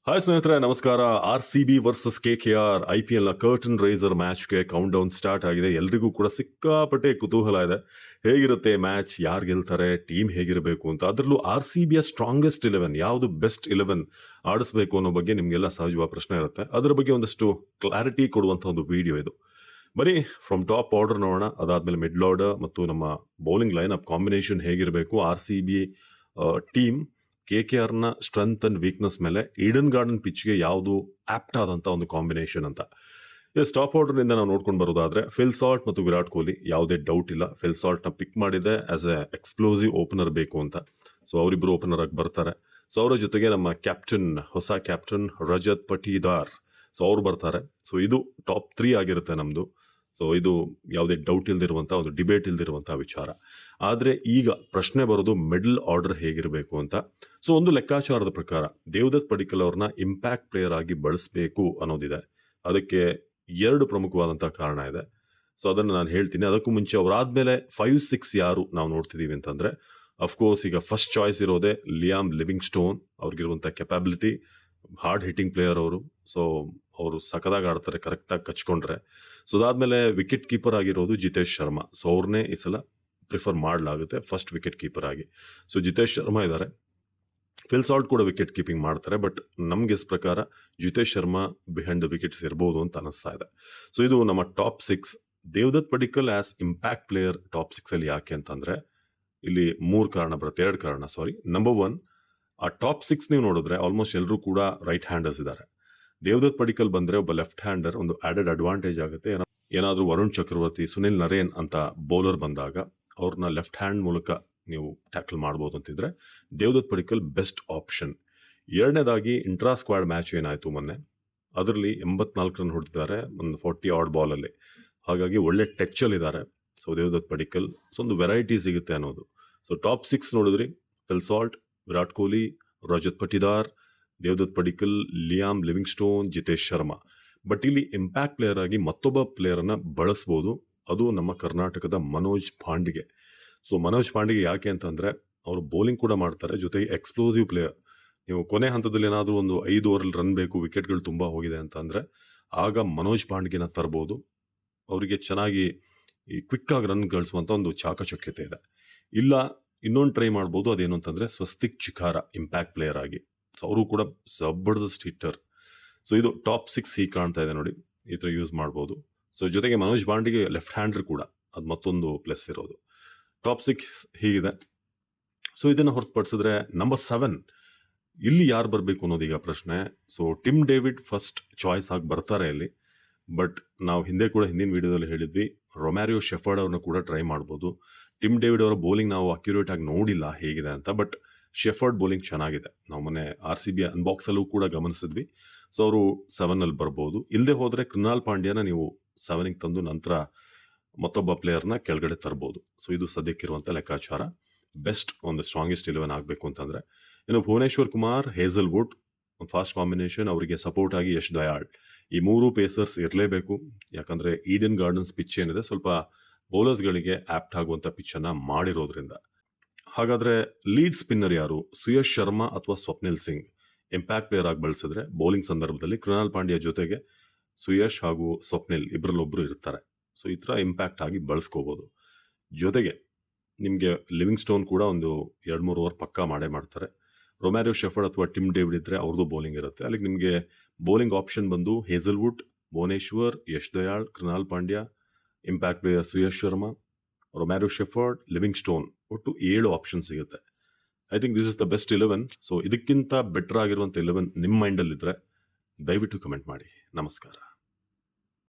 Hi ಸ್ನೇಹಿತರೆ, ನಮಸ್ಕಾರ. RCB versus KKR IPL ನ ಕರ್ಟನ್ ರೈಸರ್ ಮ್ಯಾಚ್ಗೆ ಕೌಂಟ್ ಡೌನ್ ಸ್ಟಾರ್ಟ್ ಆಗಿದೆ. ಎಲ್ರಿಗೂ ಕೂಡ ಸಿಕ್ಕಾಪಟ್ಟೆ ಕುತೂಹಲ ಇದೆ. ಹೇಗಿರುತ್ತೆ ಮ್ಯಾಚ್, ಯಾರು ಗೆಲ್ತಾರೆ, ಟೀಮ್ ಹೇಗಿರಬೇಕು ಅಂತ. ಅದರಲ್ಲೂ RCB ಯ ಸ್ಟ್ರಾಂಗೆಸ್ಟ್ 11 ಯಾವುದು, ಬೆಸ್ಟ್ 11 ಆಡಿಸಬೇಕು ಅನ್ನೋ ಬಗ್ಗೆ ನಿಮಗೆಲ್ಲ ಸಹಜವಾದ ಪ್ರಶ್ನೆ ಇರುತ್ತೆ. ಅದರ ಬಗ್ಗೆ ಒಂದಷ್ಟು ಕ್ಲಾರಿಟಿ ಕೊಡುವಂಥ ಒಂದು ವಿಡಿಯೋ ಇದು. ಬರೀ ಫ್ರಮ್ ಟಾಪ್ ಆರ್ಡರ್ ನೋಡೋಣ, ಅದಾದ್ಮೇಲೆ ಮಿಡ್ಲ್ ಆರ್ಡರ್ ಮತ್ತು ನಮ್ಮ ಬೌಲಿಂಗ್ ಲೈನ್ ಅಪ್ ಕಾಂಬಿನೇಷನ್ ಹೇಗಿರಬೇಕು, RCB ಟೀಮ್ KKRನ ಸ್ಟ್ರೆಂತ್ ಅಂಡ್ ವೀಕ್ನೆಸ್ ಮೇಲೆ ಈಡನ್ ಗಾರ್ಡನ್ ಪಿಚ್ಗೆ ಯಾವುದು ಆಪ್ಟ್ ಆದಂಥ ಒಂದು ಕಾಂಬಿನೇಷನ್ ಅಂತ. ಟಾಪ್ ಆರ್ಡರ್ನಿಂದ ನಾವು ನೋಡ್ಕೊಂಡು ಬರೋದಾದ್ರೆ ಫಿಲ್ ಸಾಲ್ಟ್ ಮತ್ತು ವಿರಾಟ್ ಕೊಹ್ಲಿ, ಯಾವುದೇ ಡೌಟ್ ಇಲ್ಲ. ಫಿಲ್ ಸಾಲ್ಟ್ನ ಪಿಕ್ ಮಾಡಿದೆ ಆಸ್ ಎ ಎಕ್ಸ್ಪ್ಲೋಸಿವ್ ಓಪನರ್ ಬೇಕು ಅಂತ. ಸೊ ಅವರಿಬ್ಬರು ಓಪನರ್ ಆಗಿ ಬರ್ತಾರೆ. ಸೊ ಅವರ ಜೊತೆಗೆ ನಮ್ಮ ಕ್ಯಾಪ್ಟನ್, ಹೊಸ ಕ್ಯಾಪ್ಟನ್ ರಜತ್ ಪಟಿದಾರ್, ಸೊ ಅವ್ರು ಬರ್ತಾರೆ. ಸೊ ಇದು ಟಾಪ್ 3 ಆಗಿರುತ್ತೆ ನಮ್ಮದು. ಸೊ ಇದು ಯಾವುದೇ ಡೌಟ್ ಇಲ್ದಿರುವಂಥ, ಒಂದು ಡಿಬೇಟ್ ಇಲ್ದಿರುವಂಥ ವಿಚಾರ. ಆದರೆ ಈಗ ಪ್ರಶ್ನೆ ಬರೋದು ಮಿಡಲ್ ಆರ್ಡರ್ ಹೇಗಿರಬೇಕು ಅಂತ. ಸೊ ಒಂದು ಲೆಕ್ಕಾಚಾರದ ಪ್ರಕಾರ ದೇವದತ್ ಪಡಿಕ್ಕಲ್ ಅವ್ರನ್ನ ಇಂಪ್ಯಾಕ್ಟ್ ಪ್ಲೇಯರ್ ಆಗಿ ಬಳಸಬೇಕು ಅನ್ನೋದಿದೆ. ಅದಕ್ಕೆ 2 ಪ್ರಮುಖವಾದಂಥ ಕಾರಣ ಇದೆ. ಸೊ ಅದನ್ನು ನಾನು ಹೇಳ್ತೀನಿ. ಅದಕ್ಕೂ ಮುಂಚೆ ಅವರಾದ್ಮೇಲೆ 5-6 ಯಾರು ನಾವು ನೋಡ್ತಿದ್ದೀವಿ ಅಂತಂದ್ರೆ, ಅಫ್ಕೋರ್ಸ್ ಈಗ ಫಸ್ಟ್ ಚಾಯ್ಸ್ ಇರೋದೇ ಲಿಯಾಮ್ ಲಿವಿಂಗ್ ಸ್ಟೋನ್. ಅವ್ರಿಗಿರುವಂಥ ಕೆಪಾಬಿಲಿಟಿ, ಹಾರ್ಡ್ ಹಿಟ್ಟಿಂಗ್ ಪ್ಲೇಯರ್ ಅವರು. ಸೊ ಅವರು ಸಖದಾಗಿ ಆಡ್ತಾರೆ ಕರೆಕ್ಟಾಗಿ ಕಚ್ಕೊಂಡ್ರೆ. ಸೊ ಅದಾದ್ಮೇಲೆ ವಿಕೆಟ್ ಕೀಪರ್ ಆಗಿರೋದು ಜಿತೇಶ್ ಶರ್ಮಾ. ಸೊ ಅವ್ರನ್ನೇ ಈ ಸಲ ಪ್ರಿಫರ್ ಮಾಡಲಾಗುತ್ತೆ ಫಸ್ಟ್ ವಿಕೆಟ್ ಕೀಪರ್ ಆಗಿ. ಸೊ ಜಿತೇಶ್ ಶರ್ಮಾ ಇದ್ದಾರೆ. ಫಿಲ್ ಸಾಲ್ಟ್ ಕೂಡ ವಿಕೆಟ್ ಕೀಪಿಂಗ್ ಮಾಡ್ತಾರೆ. ಬಟ್ ನಮ್ಗೆ ಪ್ರಕಾರ Jitesh Sharma behind the wickets ಇರ್ಬೋದು ಅಂತ ಅನಿಸ್ತಾ ಇದೆ. ಸೊ ಇದು ನಮ್ಮ top 6. Devdutt Padikkal as impact player top 6 ಅಲ್ಲಿ ಯಾಕೆ ಅಂತಂದ್ರೆ, ಇಲ್ಲಿ 2 ಕಾರಣ. ನಂಬರ್ 1, ಆ ಟಾಪ್ 6 ನೀವು ನೋಡಿದ್ರೆ ಆಲ್ಮೋಸ್ಟ್ ಎಲ್ಲರೂ ಕೂಡ ರೈಟ್ ಹ್ಯಾಂಡರ್ಸ್ ಇದ್ದಾರೆ. ದೇವದತ್ ಪಡಿಕ್ಕಲ್ ಬಂದ್ರೆ ಒಬ್ಬ ಲೆಫ್ಟ್ ಹ್ಯಾಂಡರ್, ಒಂದು ಆಡೆಡ್ ಅಡ್ವಾಂಟೇಜ್ ಆಗುತ್ತೆ. ಏನಾದರೂ ವರುಣ್ ಚಕ್ರವರ್ತಿ, ಸುನಿಲ್ ನರೇನ್ ಅಂತ ಬೌಲರ್ ಬಂದಾಗ ಅವ್ರನ್ನ ಲೆಫ್ಟ್ ಹ್ಯಾಂಡ್ ಮೂಲಕ ನೀವು ಟ್ಯಾಕಲ್ ಮಾಡ್ಬೋದು ಅಂತಿದ್ರೆ ದೇವದತ್ ಪಡಿಕ್ಕಲ್ ಬೆಸ್ಟ್ ಆಪ್ಷನ್. 2ನೇದಾಗಿ ಇಂಟ್ರಾ ಸ್ಕ್ವಾಡ್ ಮ್ಯಾಚ್ ಏನಾಯ್ತು ಮೊನ್ನೆ, ಅದರಲ್ಲಿ 84 ರನ್ ಹೊಡೆದಿದ್ದಾರೆ ಒಂದು 40 ಆಡ್ ಬಾಲಲ್ಲಿ. ಹಾಗಾಗಿ ಒಳ್ಳೆ ಟಚ್ ಇದ್ದಾರೆ. ಸೊ ದೇವದತ್ ಪಡಿಕ್ಕಲ್, ಸೊ ಒಂದು ವೆರೈಟಿ ಸಿಗುತ್ತೆ ಅನ್ನೋದು. ಸೊ ಟಾಪ್ 6 ನೋಡಿದ್ರಿ, Phil Salt, Virat Kohli, Rajat Patidar, Devdutt Padikkal, Liam Livingstone, Jitesh Sharma. But ಇಲ್ಲಿ ಇಂಪ್ಯಾಕ್ಟ್ ಪ್ಲೇಯರ್ ಆಗಿ ಮತ್ತೊಬ್ಬ ಪ್ಲೇಯರನ್ನ ಬಳಸ್ಬೋದು. ಅದು ನಮ್ಮ ಕರ್ನಾಟಕದ ಮನೋಜ್ ಪಾಂಡಿಗೆ. ಸೊ ಮನೋಜ್ ಪಾಂಡಿಗೆ ಯಾಕೆ ಅಂತಂದ್ರೆ, ಅವರು ಬೌಲಿಂಗ್ ಕೂಡ ಮಾಡ್ತಾರೆ, ಜೊತೆಗೆ ಎಕ್ಸ್ಪ್ಲೋಸಿವ್ ಪ್ಲೇಯರ್. ನೀವು ಕೊನೆ ಹಂತದಲ್ಲಿ ಏನಾದರೂ ಒಂದು 5 ಓವರಲ್ಲಿ ರನ್ ಬೇಕು, ವಿಕೆಟ್ಗಳು ತುಂಬಾ ಹೋಗಿದೆ ಅಂತಂದ್ರೆ ಆಗ ಮನೋಜ್ ಪಾಂಡಿಗೆನ ತರಬಹುದು. ಅವರಿಗೆ ಚೆನ್ನಾಗಿ ಈ ಕ್ವಿಕ್ ಆಗಿ ರನ್ ಗಳಿಸುವಂತ ಒಂದು ಚಾಕಚಕ್ಯತೆ ಇದೆ. ಇಲ್ಲ, ಇನ್ನೊಂದು ಟ್ರೈ ಮಾಡ್ಬೋದು. ಅದೇನು ಅಂತಂದ್ರೆ ಸ್ವಸ್ತಿಕ್ ಚಿಕಾರ ಇಂಪ್ಯಾಕ್ಟ್ ಪ್ಲೇಯರ್ ಆಗಿ. ಸೊ ಅವರು ಕೂಡ ಜಬರ್ದಸ್ತ್ ಹಿಟ್ಟರ್. ಸೊ ಇದು ಟಾಪ್ 6 ಹೀಗೆ ಕಾಣ್ತಾ ಇದೆ ನೋಡಿ, ಈ ಥರ ಯೂಸ್ ಮಾಡ್ಬೋದು. ಸೊ ಜೊತೆಗೆ ಮನೋಜ್ ಪಾಂಡಿಗೆ ಲೆಫ್ಟ್ ಹ್ಯಾಂಡರ್ ಕೂಡ, ಅದು ಮತ್ತೊಂದು ಪ್ಲಸ್ ಇರೋದು. ಟಾಪ್ 6 ಹೀಗಿದೆ. ಸೊ ಇದನ್ನು ಹೊರತುಪಡಿಸಿದ್ರೆ ನಂಬರ್ 7 ಇಲ್ಲಿ ಯಾರು ಬರಬೇಕು ಅನ್ನೋದೀಗ ಪ್ರಶ್ನೆ. So Tim David first choice ಆಗಿ ಬರ್ತಾರೆ ಇಲ್ಲಿ. ಬಟ್ ನಾವು ಹಿಂದಿನ ವಿಡಿಯೋದಲ್ಲಿ ಹೇಳಿದ್ವಿ, ರೊಮ್ಯಾರಿಯೋ ಶೆಫರ್ಡ್ ಅವ್ರನ್ನ ಕೂಡ ಟ್ರೈ ಮಾಡ್ಬೋದು. ಟಿಮ್ ಡೇವಿಡ್ ಅವರ ಬೌಲಿಂಗ್ ನಾವು ಅಕ್ಯುರೇಟ್ ಆಗಿ ನೋಡಿಲ್ಲ ಹೇಗಿದೆ ಅಂತ. ಬಟ್ ಶೆಫರ್ಡ್ ಬೌಲಿಂಗ್ ಚೆನ್ನಾಗಿದೆ. ನಾವು ಮೊನ್ನೆ RCB ಅನ್ಬಾಕ್ಸ್ ಅಲ್ಲೂ ಕೂಡ ಗಮನಿಸಿದ್ವಿ. ಸೊ ಅವರು 7 ಅಲ್ಲಿ ಬರ್ಬೋದು. ಇಲ್ಲದೆ ಹೋದ್ರೆ ಕೃನಾಲ್ ಪಾಂಡ್ಯನ ನೀವು 7ಗೆ ತಂದು ನಂತರ ಮತ್ತೊಬ್ಬ ಪ್ಲೇಯರ್ನ ಕೆಳಗಡೆ ತರಬಹುದು. ಸೊ ಇದು ಸದ್ಯಕ್ಕಿರುವಂಥ ಲೆಕ್ಕಾಚಾರ. ಬೆಸ್ಟ್ ಒಂದು ಸ್ಟ್ರಾಂಗೆಸ್ಟ್ 11 ಆಗಬೇಕು ಅಂತಂದ್ರೆ. ಇನ್ನು ಭುವನೇಶ್ವರ್ ಕುಮಾರ್, ಹೇಸಲ್ವುಡ್ ಒಂದು ಫಾಸ್ಟ್ ಕಾಂಬಿನೇಷನ್. ಅವರಿಗೆ ಸಪೋರ್ಟ್ ಆಗಿ ಯಶ್ ದಯಾಳ್. ಈ 3 ಪೇಸರ್ಸ್ ಇರಲೇಬೇಕು. ಯಾಕಂದ್ರೆ ಈಡನ್ ಗಾರ್ಡನ್ಸ್ ಪಿಚ್ ಏನಿದೆ ಸ್ವಲ್ಪ ಬೌಲರ್ಸ್ಗಳಿಗೆ ಆಪ್ಟ್ ಆಗುವಂಥ ಪಿಚ್ ಅನ್ನ ಮಾಡಿರೋದ್ರಿಂದ. ಹಾಗಾದ್ರೆ ಲೀಡ್ ಸ್ಪಿನ್ನರ್ ಯಾರು, ಸುಯಶ್ ಶರ್ಮಾ ಅಥವಾ ಸ್ವಪ್ನಿಲ್ ಸಿಂಗ್? ಇಂಪ್ಯಾಕ್ಟ್ ಪ್ಲೇಯರ್ ಆಗಿ ಬಳಸಿದ್ರೆ ಬೌಲಿಂಗ್ ಸಂದರ್ಭದಲ್ಲಿ ಕೃನಾಲ್ ಪಾಂಡ್ಯ ಜೊತೆಗೆ ಸುಯಶ್ ಹಾಗೂ ಸ್ವಪ್ನಿಲ್ ಇಬ್ಬರಲ್ಲೊಬ್ರು ಇರ್ತಾರೆ. ಸೊ ಈ ಥರ ಇಂಪ್ಯಾಕ್ಟ್ ಆಗಿ ಬಳಸ್ಕೋಬಹುದು. ಜೊತೆಗೆ ನಿಮಗೆ ಲಿವಿಂಗ್ ಸ್ಟೋನ್ ಕೂಡ ಒಂದು 2-3 ಓವರ್ ಪಕ್ಕಾ ಮಾಡ್ತಾರೆ. ರೊಮ್ಯಾರಿಯೋ ಶೆಫರ್ಡ್ ಅಥವಾ ಟಿಮ್ ಡೇವಿಡ್ ಇದ್ರೆ ಅವ್ರದ್ದು ಬೌಲಿಂಗ್ ಇರುತ್ತೆ. ಅಲ್ಲಿಗೆ ನಿಮಗೆ ಬೌಲಿಂಗ್ ಆಪ್ಷನ್ ಬಂದು Hazlewood, Bhuvneshwar, Yash Dayal, Krunal Pandya, impact player Suyash Sharma, Romario Shepherd, Livingstone. ಒಟ್ಟು 7 ಆಪ್ಷನ್ ಸಿಗುತ್ತೆ. I think this is the best 11. So ಇದಕ್ಕಿಂತ ಬೆಟರ್ ಆಗಿರುವಂಥ 11 ನಿಮ್ಮ ಮೈಂಡಲ್ಲಿದ್ದರೆ ದಯವಿಟ್ಟು ಕಮೆಂಟ್ ಮಾಡಿ. ನಮಸ್ಕಾರ.